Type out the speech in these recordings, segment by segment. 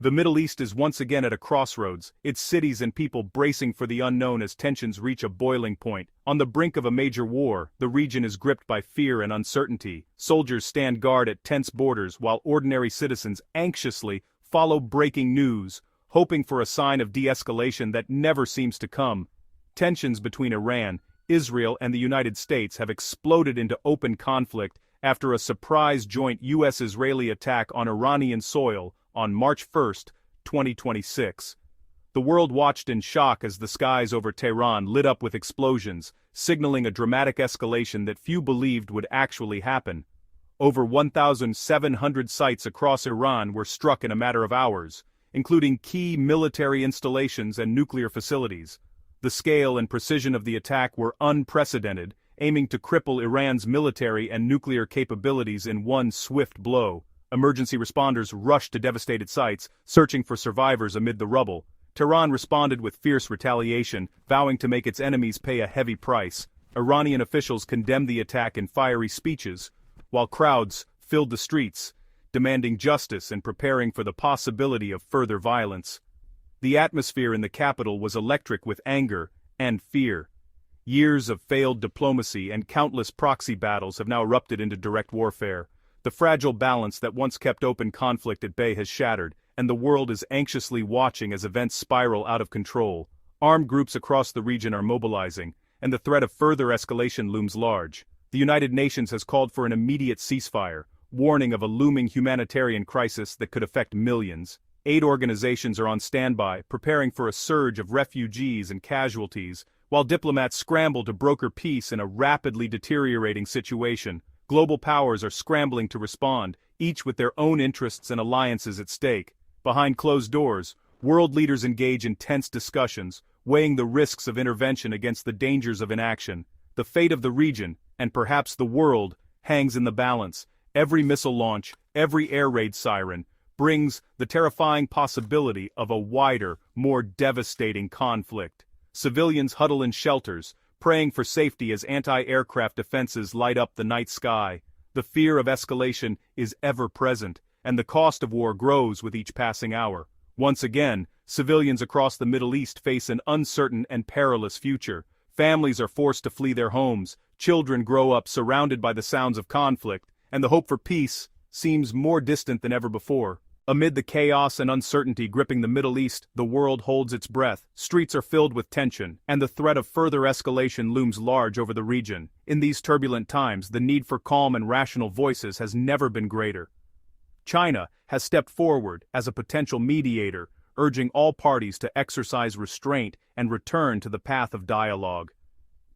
The Middle East is once again at a crossroads, its cities and people bracing for the unknown as tensions reach a boiling point. On the brink of a major war, the region is gripped by fear and uncertainty. Soldiers stand guard at tense borders while ordinary citizens anxiously follow breaking news, hoping for a sign of de-escalation that never seems to come. Tensions between Iran, Israel and the United States have exploded into open conflict after a surprise joint U.S.-Israeli attack on Iranian soil on March 1, 2026. The world watched in shock as the skies over Tehran lit up with explosions, signaling a dramatic escalation that few believed would actually happen. Over 1,700 sites across Iran were struck in a matter of hours, including key military installations and nuclear facilities. The scale and precision of the attack were unprecedented, aiming to cripple Iran's military and nuclear capabilities in one swift blow. Emergency responders rushed to devastated sites, searching for survivors amid the rubble. Tehran responded with fierce retaliation, vowing to make its enemies pay a heavy price. Iranian officials condemned the attack in fiery speeches, while crowds filled the streets, demanding justice and preparing for the possibility of further violence. The atmosphere in the capital was electric with anger and fear. Years of failed diplomacy and countless proxy battles have now erupted into direct warfare. The fragile balance that once kept open conflict at bay has shattered, and the world is anxiously watching as events spiral out of control. Armed groups across the region are mobilizing, and the threat of further escalation looms large. The United Nations has called for an immediate ceasefire, warning of a looming humanitarian crisis that could affect millions. Aid organizations are on standby, preparing for a surge of refugees and casualties, while diplomats scramble to broker peace in a rapidly deteriorating situation. Global powers are scrambling to respond, each with their own interests and alliances at stake. Behind closed doors, world leaders engage in tense discussions, weighing the risks of intervention against the dangers of inaction. The fate of the region, and perhaps the world, hangs in the balance. Every missile launch, every air raid siren, brings the terrifying possibility of a wider, more devastating conflict. Civilians huddle in shelters, praying for safety as anti-aircraft defenses light up the night sky. The fear of escalation is ever present, and the cost of war grows with each passing hour. Once again, civilians across the Middle East face an uncertain and perilous future. Families are forced to flee their homes, children grow up surrounded by the sounds of conflict, and the hope for peace seems more distant than ever before. Amid the chaos and uncertainty gripping the Middle East, the world holds its breath. Streets are filled with tension, and the threat of further escalation looms large over the region. In these turbulent times, the need for calm and rational voices has never been greater. China has stepped forward as a potential mediator, urging all parties to exercise restraint and return to the path of dialogue.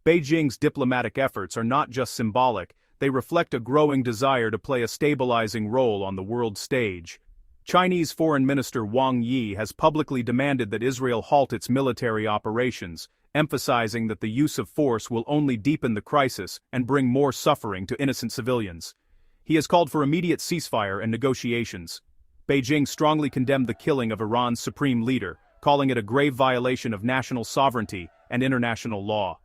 Beijing's diplomatic efforts are not just symbolic, they reflect a growing desire to play a stabilizing role on the world stage. Chinese Foreign Minister Wang Yi has publicly demanded that Israel halt its military operations, emphasizing that the use of force will only deepen the crisis and bring more suffering to innocent civilians. He has called for immediate ceasefire and negotiations. Beijing strongly condemned the killing of Iran's supreme leader, calling it a grave violation of national sovereignty and international law.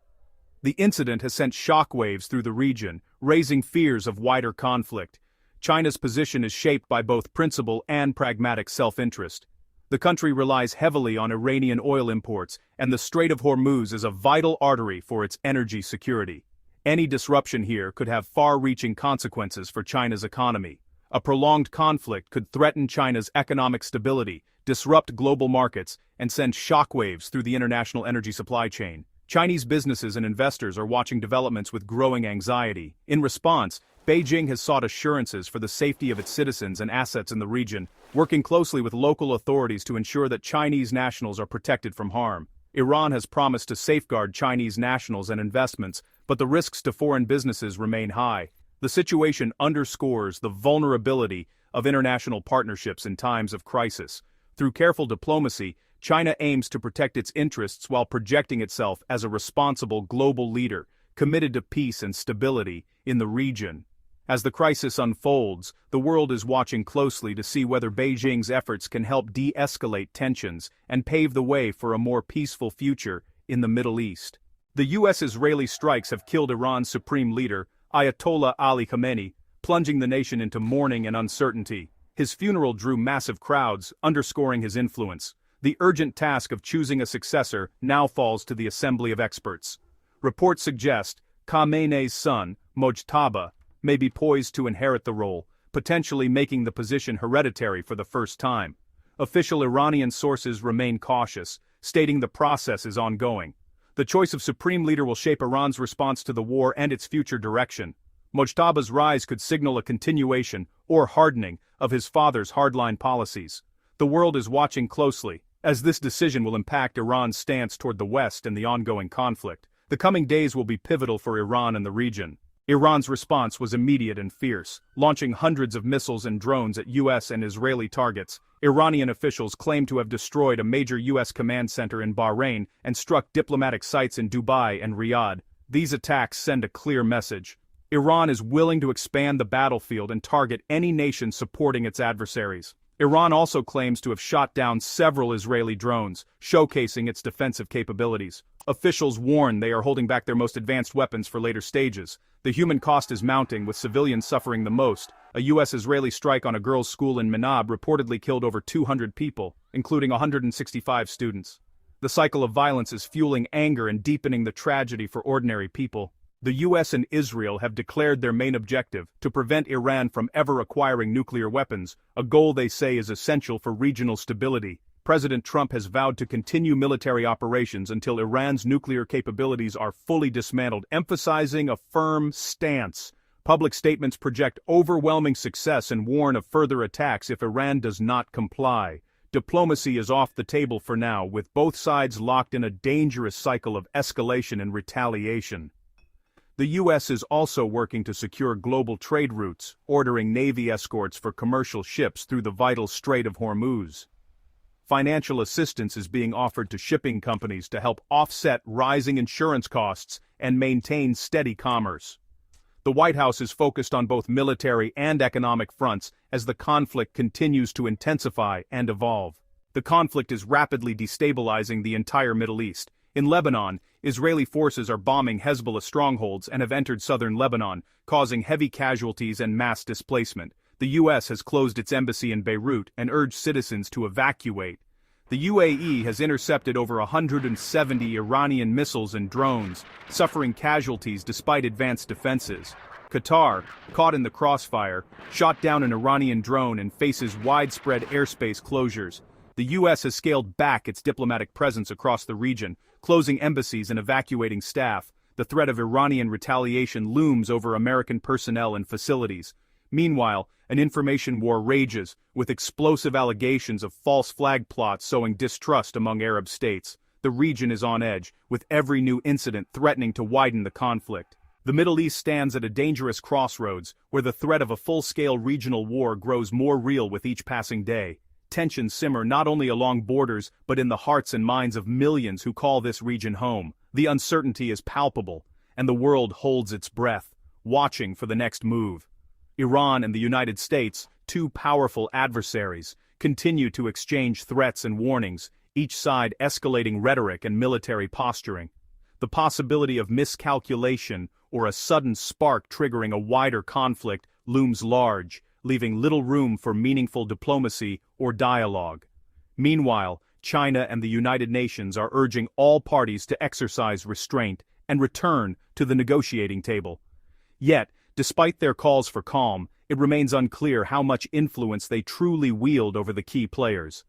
The incident has sent shockwaves through the region, raising fears of wider conflict. China's position is shaped by both principle and pragmatic self-interest. The country relies heavily on Iranian oil imports, and the Strait of Hormuz is a vital artery for its energy security. Any disruption here could have far-reaching consequences for China's economy. A prolonged conflict could threaten China's economic stability, disrupt global markets, and send shockwaves through the international energy supply chain. Chinese businesses and investors are watching developments with growing anxiety. In response, Beijing has sought assurances for the safety of its citizens and assets in the region, working closely with local authorities to ensure that Chinese nationals are protected from harm. Iran has promised to safeguard Chinese nationals and investments, but the risks to foreign businesses remain high. The situation underscores the vulnerability of international partnerships in times of crisis. Through careful diplomacy, China aims to protect its interests while projecting itself as a responsible global leader, committed to peace and stability in the region. As the crisis unfolds, the world is watching closely to see whether Beijing's efforts can help de-escalate tensions and pave the way for a more peaceful future in the Middle East. The U.S.-Israeli strikes have killed Iran's supreme leader, Ayatollah Ali Khamenei, plunging the nation into mourning and uncertainty. His funeral drew massive crowds, underscoring his influence. The urgent task of choosing a successor now falls to the assembly of experts. Reports suggest Khamenei's son, Mojtaba, may be poised to inherit the role, potentially making the position hereditary for the first time. Official Iranian sources remain cautious, stating the process is ongoing. The choice of supreme leader will shape Iran's response to the war and its future direction. Mojtaba's rise could signal a continuation, or hardening, of his father's hardline policies. The world is watching closely, as this decision will impact Iran's stance toward the West and the ongoing conflict. The coming days will be pivotal for Iran and the region. Iran's response was immediate and fierce, launching hundreds of missiles and drones at U.S. and Israeli targets. Iranian officials claim to have destroyed a major U.S. command center in Bahrain and struck diplomatic sites in Dubai and Riyadh. These attacks send a clear message. Iran is willing to expand the battlefield and target any nation supporting its adversaries. Iran also claims to have shot down several Israeli drones, showcasing its defensive capabilities. Officials warn they are holding back their most advanced weapons for later stages. The human cost is mounting, with civilians suffering the most. A U.S.-Israeli strike on a girls' school in Manab reportedly killed over 200 people, including 165 students. The cycle of violence is fueling anger and deepening the tragedy for ordinary people. The U.S. and Israel have declared their main objective to prevent Iran from ever acquiring nuclear weapons, a goal they say is essential for regional stability. President Trump has vowed to continue military operations until Iran's nuclear capabilities are fully dismantled, emphasizing a firm stance. Public statements project overwhelming success and warn of further attacks if Iran does not comply. Diplomacy is off the table for now, with both sides locked in a dangerous cycle of escalation and retaliation. The U.S. is also working to secure global trade routes, ordering Navy escorts for commercial ships through the vital Strait of Hormuz. Financial assistance is being offered to shipping companies to help offset rising insurance costs and maintain steady commerce. The White House is focused on both military and economic fronts as the conflict continues to intensify and evolve. The conflict is rapidly destabilizing the entire Middle East. In Lebanon, Israeli forces are bombing Hezbollah strongholds and have entered southern Lebanon, causing heavy casualties and mass displacement. The U.S. has closed its embassy in Beirut and urged citizens to evacuate. The UAE has intercepted over 170 Iranian missiles and drones, suffering casualties despite advanced defenses. Qatar, caught in the crossfire, shot down an Iranian drone and faces widespread airspace closures. The U.S. has scaled back its diplomatic presence across the region, closing embassies and evacuating staff. The threat of Iranian retaliation looms over American personnel and facilities. Meanwhile, an information war rages, with explosive allegations of false flag plots sowing distrust among Arab states. The region is on edge, with every new incident threatening to widen the conflict. The Middle East stands at a dangerous crossroads, where the threat of a full-scale regional war grows more real with each passing day. Tensions simmer not only along borders but in the hearts and minds of millions who call this region home. The uncertainty is palpable, and the world holds its breath, watching for the next move. Iran and the United States, two powerful adversaries, continue to exchange threats and warnings, each side escalating rhetoric and military posturing. The possibility of miscalculation or a sudden spark triggering a wider conflict looms large, leaving little room for meaningful diplomacy or dialogue. Meanwhile, China and the United Nations are urging all parties to exercise restraint and return to the negotiating table. Yet, despite their calls for calm, it remains unclear how much influence they truly wield over the key players.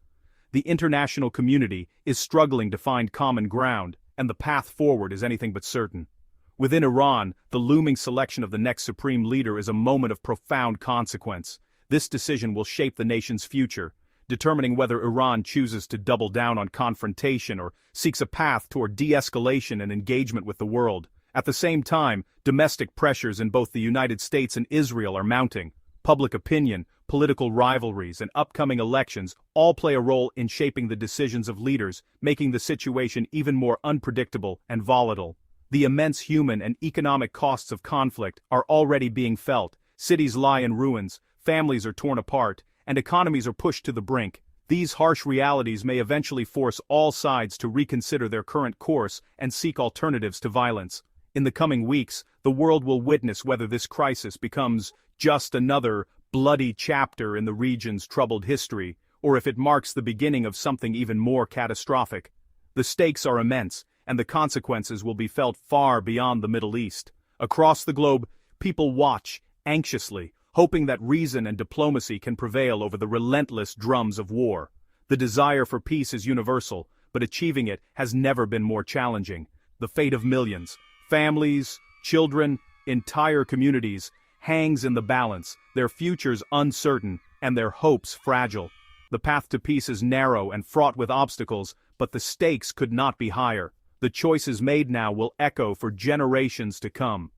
The international community is struggling to find common ground, and the path forward is anything but certain. Within Iran, the looming selection of the next supreme leader is a moment of profound consequence. This decision will shape the nation's future, determining whether Iran chooses to double down on confrontation or seeks a path toward de-escalation and engagement with the world. At the same time, domestic pressures in both the United States and Israel are mounting. Public opinion, political rivalries, and upcoming elections all play a role in shaping the decisions of leaders, making the situation even more unpredictable and volatile. The immense human and economic costs of conflict are already being felt. Cities lie in ruins, families are torn apart, and economies are pushed to the brink. These harsh realities may eventually force all sides to reconsider their current course and seek alternatives to violence. In the coming weeks, the world will witness whether this crisis becomes just another bloody chapter in the region's troubled history, or if it marks the beginning of something even more catastrophic. The stakes are immense, and the consequences will be felt far beyond the Middle East. Across the globe, people watch, anxiously, hoping that reason and diplomacy can prevail over the relentless drums of war. The desire for peace is universal, but achieving it has never been more challenging. The fate of millions, families, children, entire communities, hangs in the balance, their futures uncertain, and their hopes fragile. The path to peace is narrow and fraught with obstacles, but the stakes could not be higher. The choices made now will echo for generations to come.